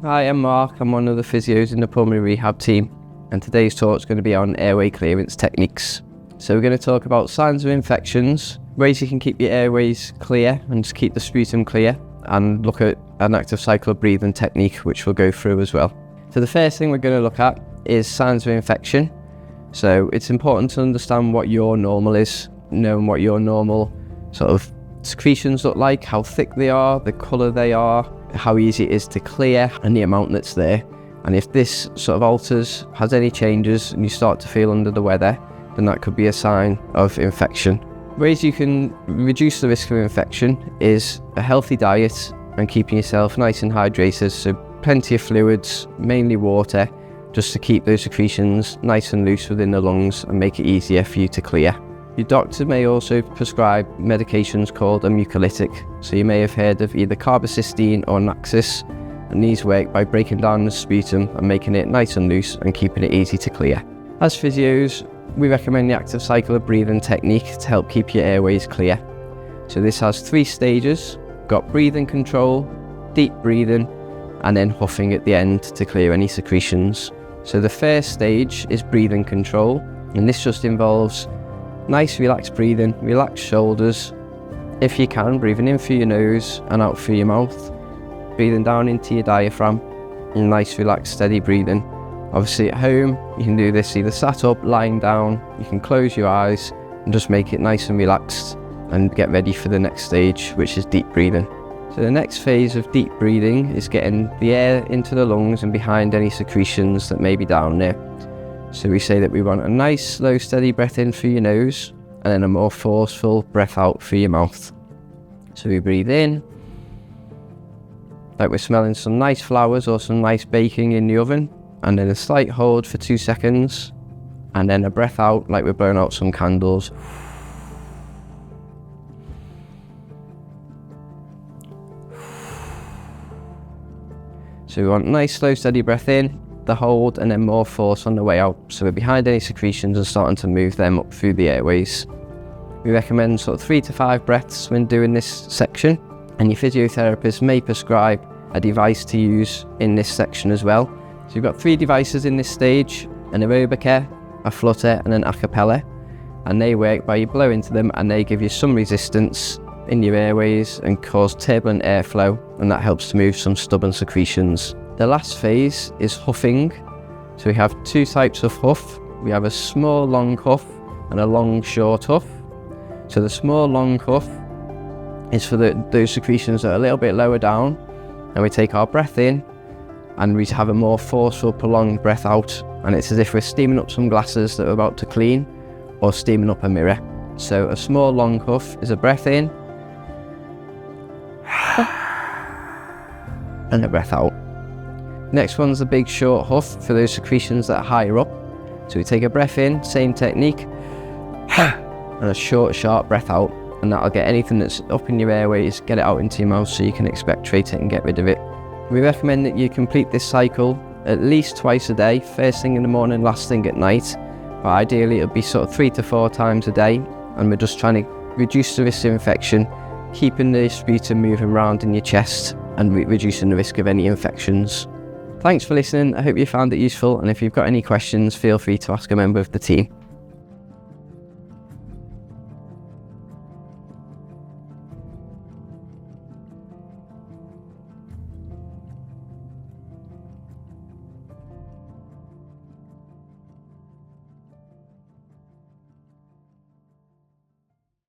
Hi, I'm Mark. I'm one of the physios in the pulmonary rehab team, and today's talk is going to be on airway clearance techniques. So we're going to talk about signs of infections, ways you can keep your airways clear and just keep the sputum clear, and look at an active cycle breathing technique, which we'll go through as well. So the first thing we're going to look at is signs of infection. So it's important to understand what your normal is, knowing what your normal sort of secretions look like, how thick they are, the colour they are, how easy it is to clear, and the amount that's there. And if this sort of alters, has any changes, and you start to feel under the weather, then that could be a sign of infection. Ways you can reduce the risk of infection is a healthy diet and keeping yourself nice and hydrated, so plenty of fluids, mainly water, just to keep those secretions nice and loose within the lungs and make it easier for you to clear. Your doctor may also prescribe medications called a mucolytic, so you may have heard of either carbamazepine or Naxos, and these work by breaking down the sputum and making it nice and loose and keeping it easy to clear. As physios, we recommend the active cycle of breathing technique to help keep your airways clear. So this has 3 stages. Got breathing control, deep breathing, and then huffing at the end to clear any secretions. So the first stage is breathing control, and this just involves nice relaxed breathing, relaxed shoulders. If you can, breathing in through your nose and out through your mouth. Breathing down into your diaphragm, and nice relaxed steady breathing. Obviously at home, you can do this either sat up, lying down, you can close your eyes and just make it nice and relaxed and get ready for the next stage, which is deep breathing. So the next phase of deep breathing is getting the air into the lungs and behind any secretions that may be down there. So we say that we want a nice, slow, steady breath in through your nose, and then a more forceful breath out through your mouth. So we breathe in, like we're smelling some nice flowers or some nice baking in the oven, and then a slight hold for 2 seconds, and then a breath out like we're blowing out some candles. So we want a nice, slow, steady breath in, the hold, and then more force on the way out, so we're behind any secretions and starting to move them up through the airways. We recommend sort of 3 to 5 breaths when doing this section, and your physiotherapist may prescribe a device to use in this section as well. So you've got 3 devices in this stage: an aerobica, a flutter, and an a cappella, and they work by you blow into them and they give you some resistance in your airways and cause turbulent airflow, and that helps to move some stubborn secretions. The last phase is huffing. So we have 2 types of huff. We have a small long huff and a long short huff. So the small long huff is for those secretions that are a little bit lower down, and we take our breath in and we have a more forceful prolonged breath out, and it's as if we're steaming up some glasses that we're about to clean or steaming up a mirror. So a small long huff is a breath in and a breath out. Next one's the big short huff for those secretions that are higher up. So we take a breath in, same technique, and a short, sharp breath out, and that'll get anything that's up in your airways, get it out into your mouth so you can expectorate it and get rid of it. We recommend that you complete this cycle at least twice a day, first thing in the morning, last thing at night. But ideally it'll be sort of 3 to 4 times a day, and we're just trying to reduce the risk of infection, keeping the sputum moving around in your chest and reducing the risk of any infections. Thanks for listening. I hope you found it useful, and if you've got any questions, feel free to ask a member of the team.